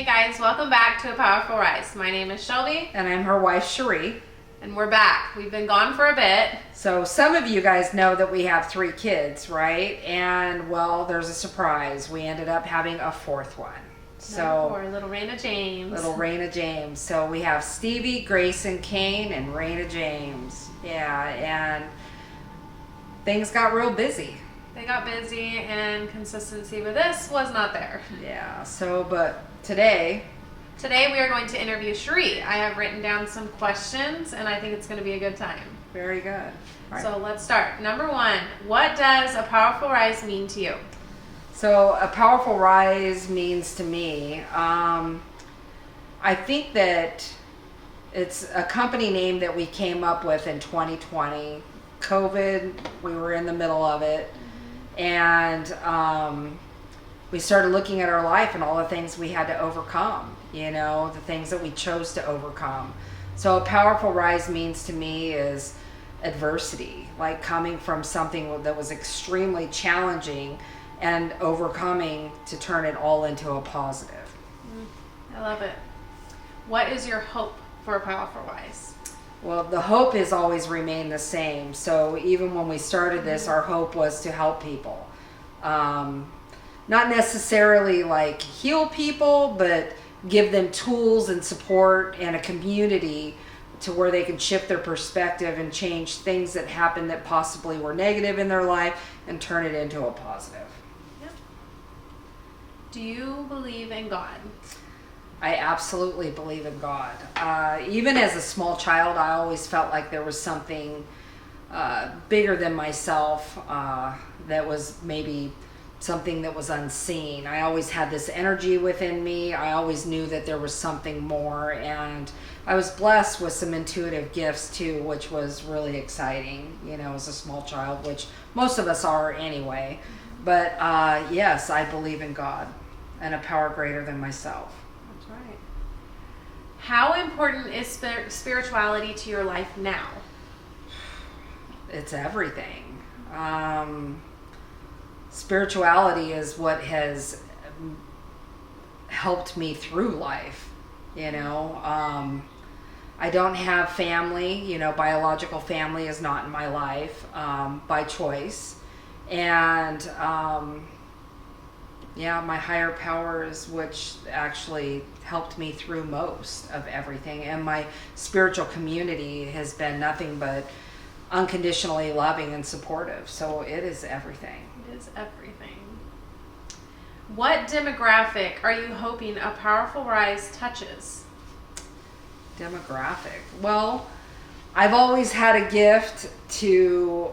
guys, welcome back to A Powerful Rise. My name is Shelby. And I'm her wife, Cheree. And we're back. We've been gone for a bit. So some of you guys know that we have 3 kids, right? And well, there's a surprise. We ended up having a 4th one. So little Raina James. Little Raina James. So we have Stevie, Grayson, Kane, and Raina James. Yeah, and things got real busy. They got busy and consistency with this was not there. Yeah, but today we are going to interview Cheree. I have written down some questions and I think it's going to be a good time. Very good. Right. So let's start. Number 1, what does a powerful rise mean to you? So a powerful rise means to me, I think that it's a company name that we came up with in 2020. COVID, we were in the middle of it. And we started looking at our life and all the things we had to overcome, the things that we chose to overcome. So a powerful rise means to me is adversity, like coming from something that was extremely challenging and overcoming to turn it all into a positive. I love it. What is your hope for a powerful rise? Well, the hope has always remained the same. So even when we started this, our hope was to help people. Not necessarily like heal people, but give them tools and support and a community to where they can shift their perspective and change things that happened that possibly were negative in their life and turn it into a positive. Yep. Do you believe in God? I absolutely believe in God. Even as a small child, I always felt like there was something bigger than myself that was maybe something that was unseen. I always had this energy within me. I always knew that there was something more, and I was blessed with some intuitive gifts too, which was really exciting, as a small child, which most of us are anyway. But yes, I believe in God and a power greater than myself. How important is spirituality to your life now? It's everything. Spirituality is what has helped me through life. I don't have family. Biological family is not in my life by choice. And my higher powers, which actually helped me through most of everything. And my spiritual community has been nothing but unconditionally loving and supportive. So it is everything. It is everything. What demographic are you hoping a powerful rise touches? Demographic. Well, I've always had a gift to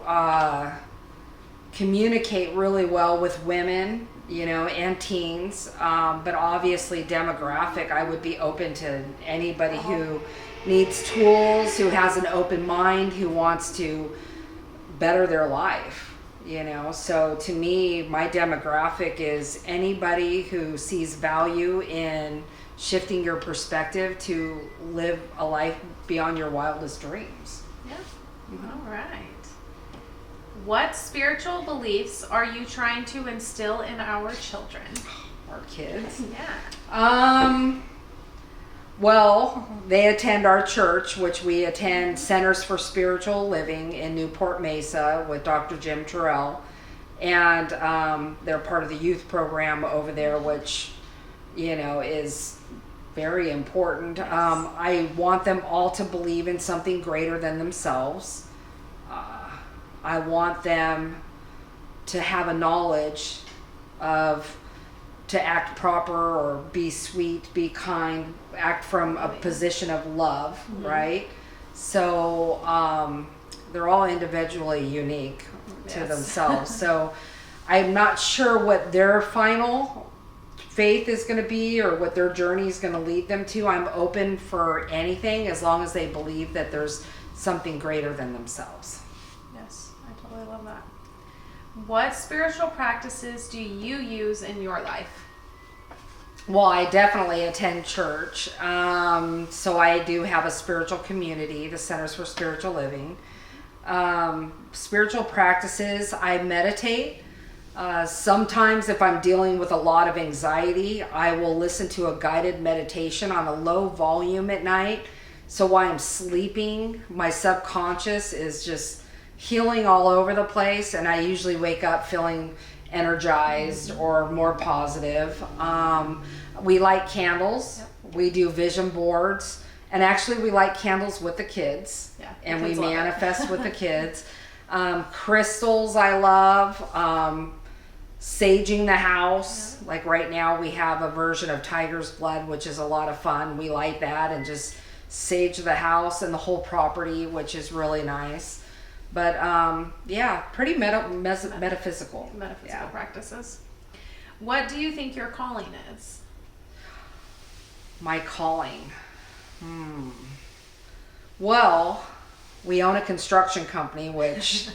communicate really well with women, and teens, but obviously demographic, I would be open to anybody who needs tools, who has an open mind, who wants to better their life, So to me, my demographic is anybody who sees value in shifting your perspective to live a life beyond your wildest dreams. Yeah. All right. What spiritual beliefs are you trying to instill in our children? Our kids? Yeah. Well, they attend our church, which we attend Centers for Spiritual Living in Newport Mesa with Dr. Jim Terrell. And they're part of the youth program over there, which, is very important. Yes. I want them all to believe in something greater than themselves. I want them to have a knowledge to act proper or be sweet, be kind, act from a position of love, right? So they're all individually unique to themselves. So I'm not sure what their final faith is going to be or what their journey is going to lead them to. I'm open for anything as long as they believe that there's something greater than themselves. I love that. What spiritual practices do you use in your life? Well, I definitely attend church. So I do have a spiritual community, the Centers for Spiritual Living. Spiritual practices, I meditate. Sometimes if I'm dealing with a lot of anxiety, I will listen to a guided meditation on a low volume at night. So while I'm sleeping, my subconscious is just healing all over the place, and I usually wake up feeling energized or more positive. We light candles. Yep. We do vision boards. And actually we light candles with the kids. Yeah, And the we kids love it. manifest with the kids. Crystals I love. Saging the house. Yeah. Like right now we have a version of tiger's blood, which is a lot of fun. We light that and just sage the house and the whole property, which is really nice. But yeah, pretty metaphysical. Metaphysical Yeah. practices. What do you think your calling is? My calling. Well, we own a construction company, which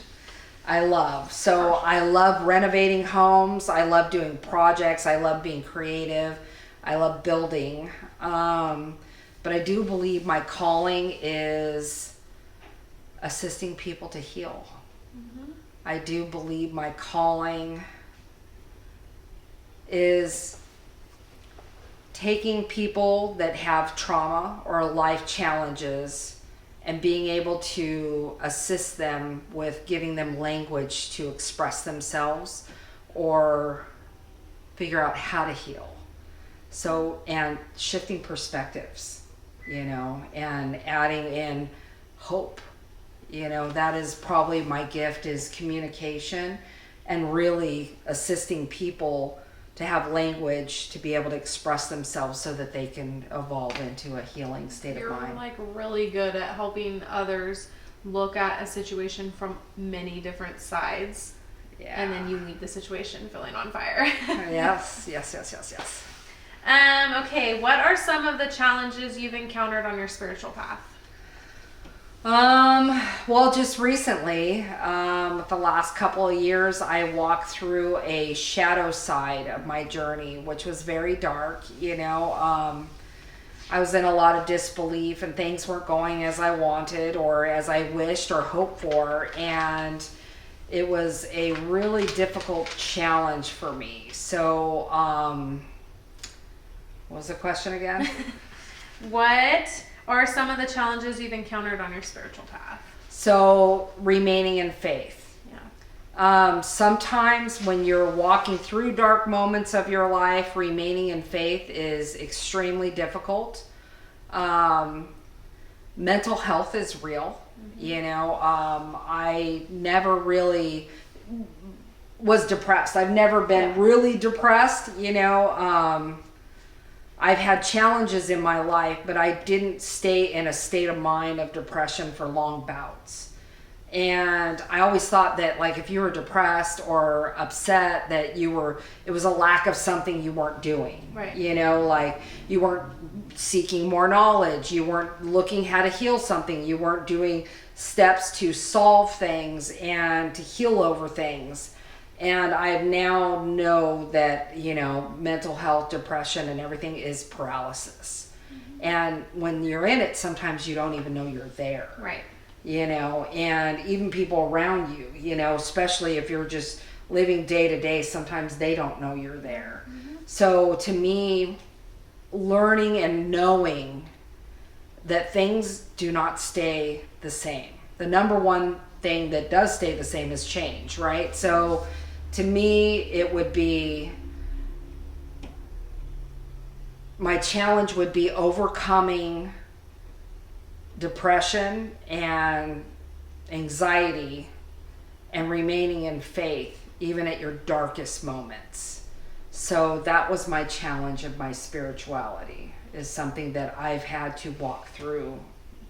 I love. So I love renovating homes. I love doing projects. I love being creative. I love building. But I do believe my calling is assisting people to heal. Mm-hmm. I do believe my calling is taking people that have trauma or life challenges and being able to assist them with giving them language to express themselves or figure out how to heal. So, and shifting perspectives, and adding in hope. That is probably my gift, is communication and really assisting people to have language to be able to express themselves so that they can evolve into a healing state You're of mind. like really good at helping others look at a situation from many different sides. Yeah. And then you leave the situation feeling on fire. Yes. Okay, what are some of the challenges you've encountered on your spiritual path? Well, just recently, the last couple of years, I walked through a shadow side of my journey, which was very dark. I was in a lot of disbelief and things weren't going as I wanted or as I wished or hoped for. And it was a really difficult challenge for me. So, what was the question again? What are some of the challenges you've encountered on your spiritual path? So, remaining in faith. Yeah. Sometimes when you're walking through dark moments of your life, remaining in faith is extremely difficult. Mental health is real. I never really was depressed. I've never been really depressed. I've had challenges in my life, but I didn't stay in a state of mind of depression for long bouts. And I always thought that, like, if you were depressed or upset, that it was a lack of something you weren't doing. Right. Like you weren't seeking more knowledge. You weren't looking how to heal something. You weren't doing steps to solve things and to heal over things. And I now know that, mental health, depression, and everything is paralysis. Mm-hmm. And when you're in it, sometimes you don't even know you're there. Right. And even people around you, especially if you're just living day to day, sometimes they don't know you're there. Mm-hmm. So to me, learning and knowing that things do not stay the same. The number one thing that does stay the same is change, right? So to me, it would be, my challenge would be overcoming depression and anxiety and remaining in faith, even at your darkest moments. So that was my challenge of my spirituality, is something that I've had to walk through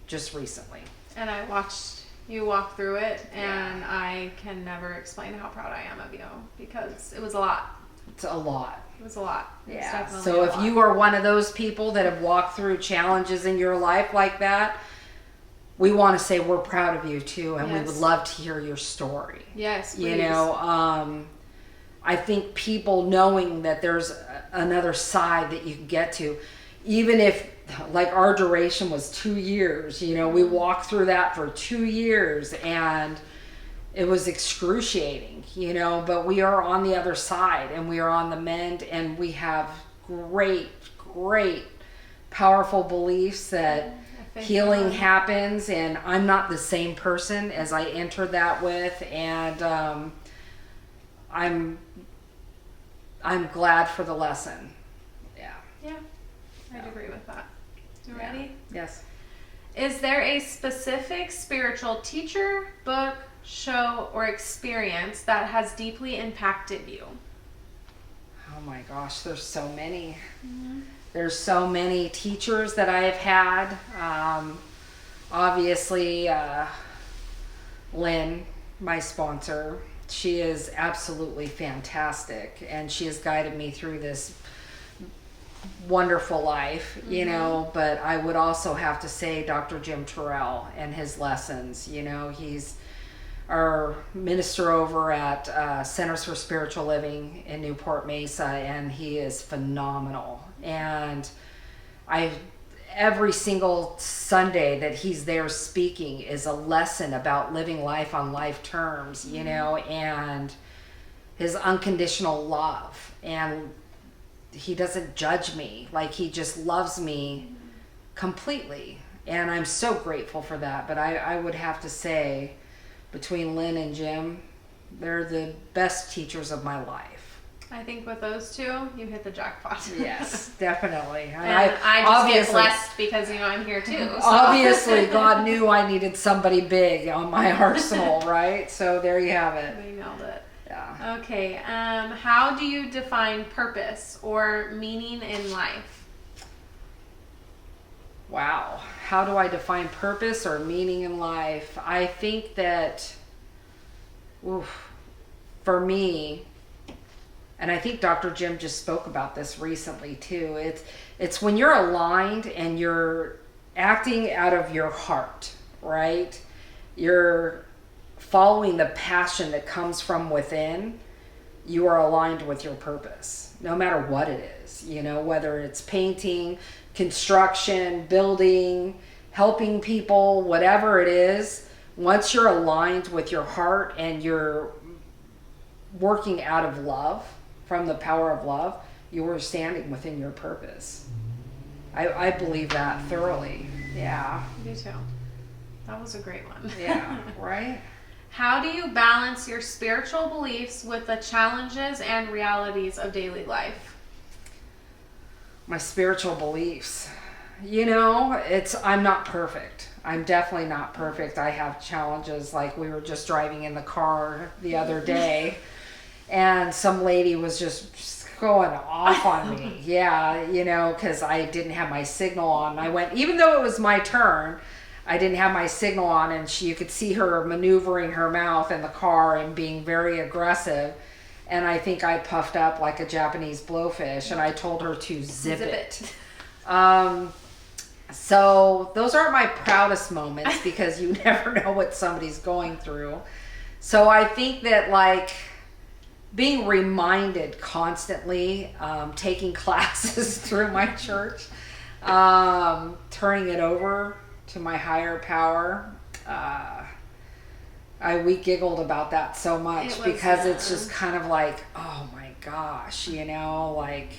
just recently. And I watched you walk through it, and I can never explain how proud I am of you, because it was a lot. It's a lot. It was a lot. Yeah. So if you are one of those people that have walked through challenges in your life like that, we want to say we're proud of you too, and we would love to hear your story. Yes, please. I think people knowing that there's another side that you can get to, even if, like, our duration was 2 years, we walked through that for 2 years, and it was excruciating, you know, but we are on the other side and we are on the mend, and we have great, great, powerful beliefs that healing happens, and I'm not the same person as I entered that with, and I'm glad for the lesson. Yeah. Yeah, I'd agree with that. You ready? Yes. Is there a specific spiritual teacher, book, show, or experience that has deeply impacted you? Oh my gosh, there's so many. Mm-hmm. There's so many teachers that I have had. Obviously, Lynn, my sponsor, she is absolutely fantastic, and she has guided me through this wonderful life, you know. But I would also have to say Dr. Jim Terrell and his lessons. You know, he's our minister over at Centers for Spiritual Living in Newport Mesa, and he is phenomenal. And every single Sunday that he's there speaking is a lesson about living life on life terms, you know, and his unconditional love. And he doesn't judge me. Like, he just loves me completely. And I'm so grateful for that. But I would have to say, between Lynn and Jim, they're the best teachers of my life. I think with those two, you hit the jackpot. Yes, definitely. And I just get blessed because, you know, I'm here too. So. Obviously, God knew I needed somebody big on my arsenal, right? So there you have it. You nailed it. Yeah. Okay. How do you define purpose or meaning in life? Wow. How do I define purpose or meaning in life? I think that, for me, and I think Dr. Jim just spoke about this recently too, it's when you're aligned and you're acting out of your heart, right? You're following the passion that comes from within. You are aligned with your purpose, no matter what it is, you know, whether it's painting, construction, building, helping people, whatever it is. Once you're aligned with your heart and you're working out of love, from the power of love, you are standing within your purpose. I believe that thoroughly. Yeah. Me too. That was a great one. Yeah, right? How do you balance your spiritual beliefs with the challenges and realities of daily life? My spiritual beliefs. You know, I'm not perfect. I'm definitely not perfect. I have challenges. Like, we were just driving in the car the other day, and some lady was just going off on me. Yeah, you know, because I didn't have my signal on. I went, even though it was my turn, I didn't have my signal on, and you could see her maneuvering her mouth in the car and being very aggressive. And I think I puffed up like a Japanese blowfish, and I told her to zip it. So those aren't my proudest moments because you never know what somebody's going through. So I think that, like, being reminded constantly, taking classes through my church, turning it over to my higher power. We giggled about that so much because it's just kind of like, oh my gosh, you know, like.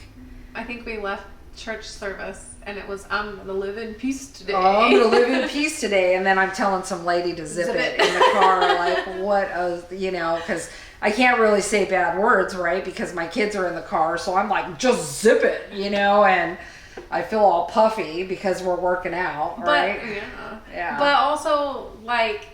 I think we left church service and it was, I'm going to live in peace today. Oh, I'm going to live in peace today. And then I'm telling some lady to zip it in the car, like, what, you know, because I can't really say bad words, right? Because my kids are in the car. So I'm like, just zip it, you know, and I feel all puffy because we're working out, right? Yeah. But also, like,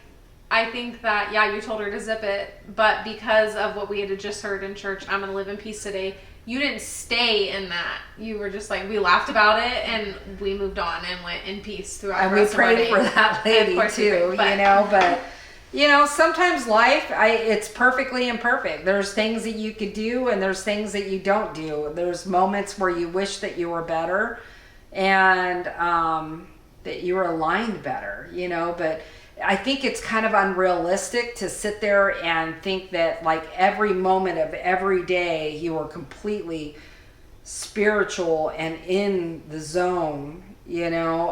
I think that, yeah, you told her to zip it, but because of what we had just heard in church, I'm going to live in peace today, you didn't stay in that. You were just like, we laughed about it and we moved on and went in peace throughout the rest of our day. And we prayed for that lady too, you know, but you know, sometimes life, it's perfectly imperfect. There's things that you could do and there's things that you don't do. There's moments where you wish that you were better and that you were aligned better, you know, but I think it's kind of unrealistic to sit there and think that, like, every moment of every day you are completely spiritual and in the zone, you know.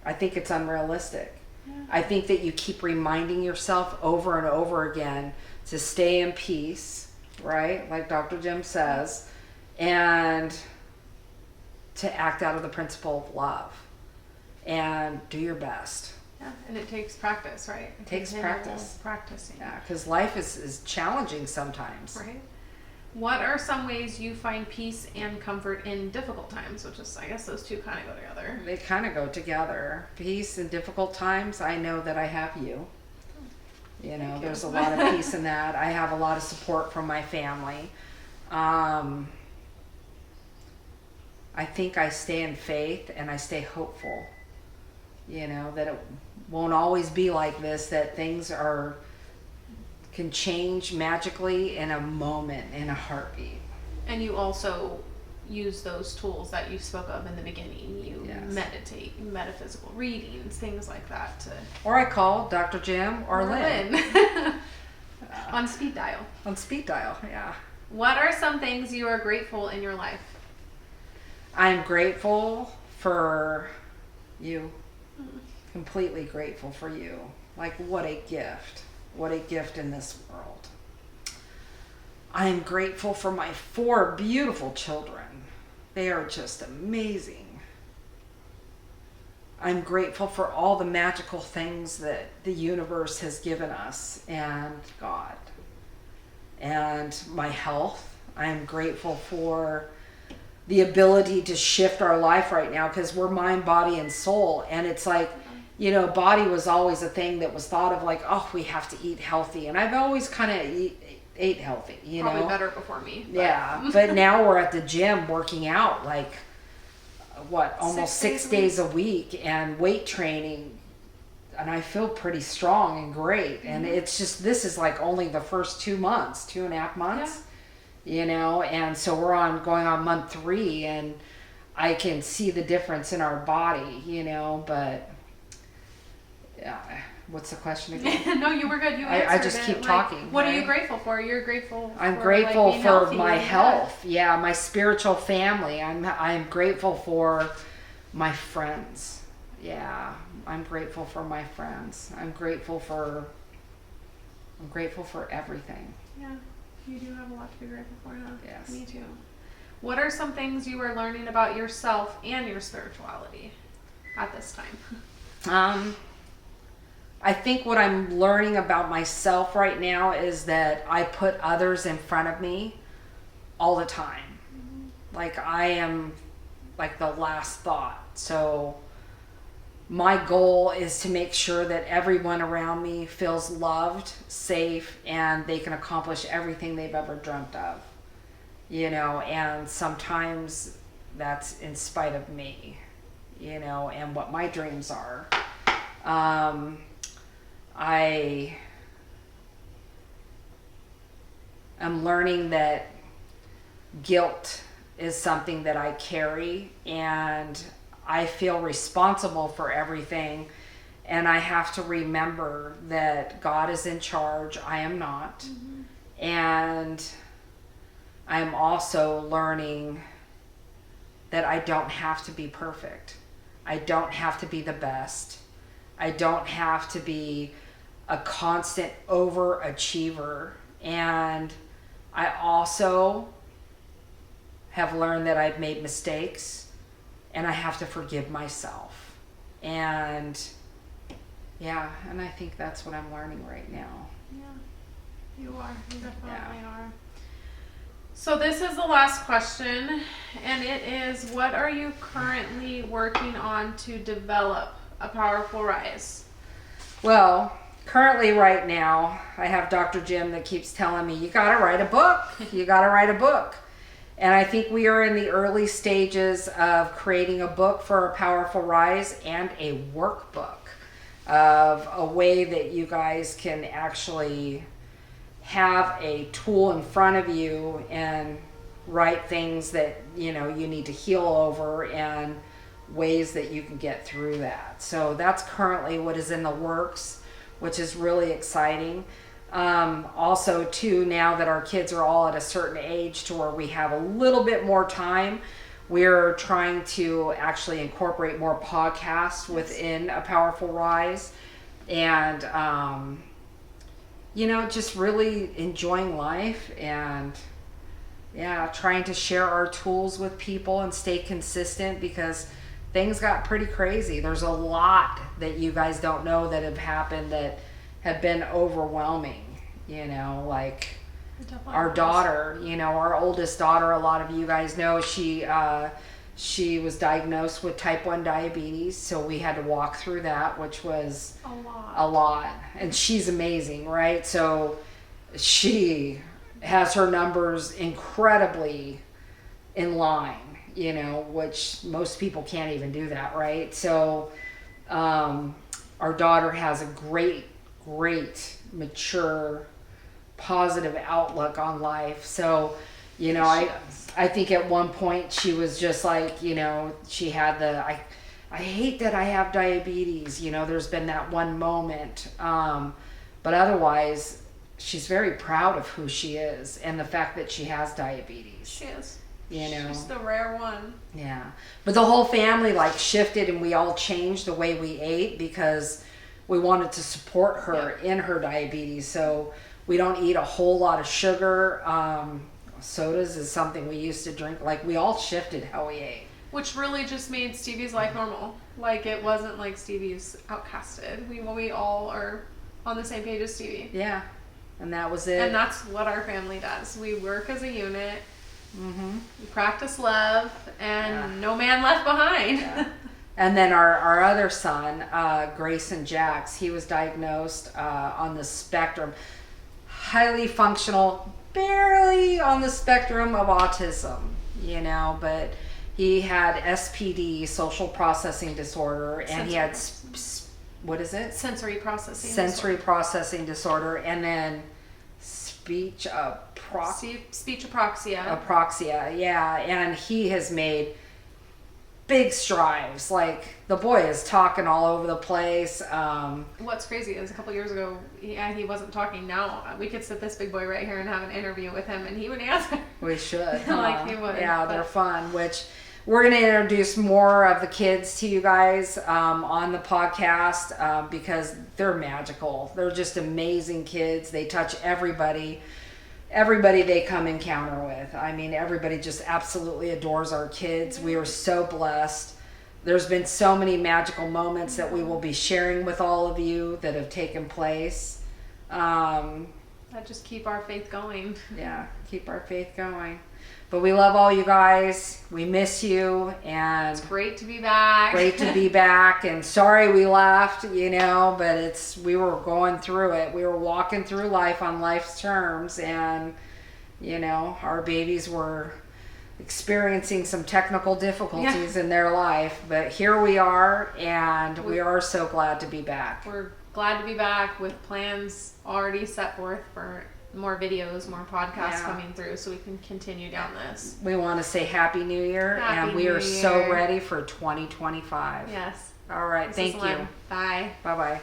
I think it's unrealistic. I think that you keep reminding yourself over and over again to stay in peace, right? Like Dr. Jim says, and to act out of the principle of love and do your best. Yeah, and it takes practice, right? It takes practice. Practicing. Yeah, because life is challenging sometimes. Right. What are some ways you find peace and comfort in difficult times? Which is, I guess those two kind of go together. They kind of go together. Peace in difficult times, I know that I have you. You know, there's a lot of peace in that. I have a lot of support from my family. I think I stay in faith and I stay hopeful. You know, that it won't always be like this, that things can change magically in a moment, in a heartbeat. And you also use those tools that you spoke of in the beginning. You meditate, metaphysical readings, things like that. Or I call Dr. Jim or Lynn. On speed dial. On speed dial, yeah. What are some things you are grateful in your life? I'm grateful for you. Completely grateful for you. Like, what a gift. What a gift in this world. I am grateful for my 4 beautiful children. They are just amazing. I'm grateful for all the magical things that the universe has given us and God. And my health. I am grateful for the ability to shift our life right now, because we're mind, body, and soul. And it's like, you know, body was always a thing that was thought of like, oh, we have to eat healthy. And I've always kind of ate healthy, you know. Probably better before me. But. Yeah, but now we're at the gym working out like, almost 6 days a week and weight training. And I feel pretty strong and great. Mm-hmm. And it's just, this is like only the first 2 months, 2.5 months, you know. And so we're going on month 3, and I can see the difference in our body, you know, but... Yeah. What's the question again? No, you were good. You answered I just keep talking. What are you grateful for? You're grateful for, I'm grateful being for healthy my health. Yeah, my spiritual family. I'm grateful for my friends. Yeah, I'm grateful for my friends. I'm grateful for everything. Yeah, you do have a lot to be grateful for, huh? Yes. Me too. What are some things you are learning about yourself and your spirituality at this time? I think what I'm learning about myself right now is that I put others in front of me all the time. Mm-hmm. Like, I am like the last thought. So my goal is to make sure that everyone around me feels loved, safe, and they can accomplish everything they've ever dreamt of. You know, and sometimes that's in spite of me, you know, and what my dreams are. I am learning that guilt is something that I carry, and I feel responsible for everything, and I have to remember that God is in charge. I am not. Mm-hmm. And I'm also learning that I don't have to be perfect. I don't have to be the best. I don't have to be a constant overachiever. And I also have learned that I've made mistakes, and I have to forgive myself. And yeah, and I think that's what I'm learning right now. Yeah, you are. You definitely are. So this is the last question, and it is, what are you currently working on to develop a powerful rise? Well, currently right now, I have Dr. Jim that keeps telling me, you got to write a book. You got to write a book. And I think we are in the early stages of creating a book for a powerful rise and a workbook of a way that you guys can actually have a tool in front of you and write things that, you know, you need to heal over and ways that you can get through that. So that's currently what is in the works, which is really exciting. Also too, now that our kids are all at a certain age to where we have a little bit more time, we're trying to actually incorporate more podcasts within A Powerful Rise. and just really enjoying life, and trying to share our tools with people and stay consistent, because things got pretty crazy. There's a lot that you guys don't know that have happened that have been overwhelming, like our daughter, our oldest daughter, a lot of you guys know, she was diagnosed with type 1 diabetes, so we had to walk through that, which was a lot. And she's amazing, right? So she has her numbers incredibly in line, which most people can't even do that, right? So our daughter has a great, mature, positive outlook on life. So, I think at one point she was just like, she had I hate that I have diabetes. There's been that one moment. But otherwise, she's very proud of who she is and the fact that she has diabetes. She is. She's the rare one. Yeah. But the whole family shifted, and we all changed the way we ate because we wanted to support her in her diabetes. So we don't eat a whole lot of sugar. Sodas is something we used to drink. We all shifted how we ate. Which really just made Stevie's life normal. It wasn't like Stevie's outcasted. We all are on the same page as Stevie. Yeah. And that was it. And that's what our family does. We work as a unit. Mm-hmm. We practice love, and no man left behind. Yeah. And then our other son, Grayson Jax, he was diagnosed on the spectrum, highly functional, barely on the spectrum of autism, but he had SPD, social processing disorder, and he had what is it? Sensory processing. Processing disorder, and then speech apraxia. Apraxia, yeah, and he has made big strides. The boy is talking all over the place. What's crazy is a couple years ago, he wasn't talking. Now we could sit this big boy right here and have an interview with him, and he would answer. We should. He would. Yeah, they're fun. Which we're going to introduce more of the kids to you guys on the podcast because they're magical. They're just amazing kids. They touch everybody they come encounter with. I mean, everybody just absolutely adores our kids. We are so blessed. There's been so many magical moments that we will be sharing with all of you that have taken place. That just keep our faith going. Yeah, keep our faith going. But we love all you guys. We miss you, and it's great to be back. And sorry we left, but we were going through it. We were walking through life on life's terms, and our babies were experiencing some technical difficulties in their life. But here we are, and we are so glad to be back. We're glad to be back with plans already set forth for more videos, more podcasts coming through, so we can continue down this. We want to say Happy New Year, and we are so ready for 2025. Yes. All right. Thank you. Bye. Bye-bye.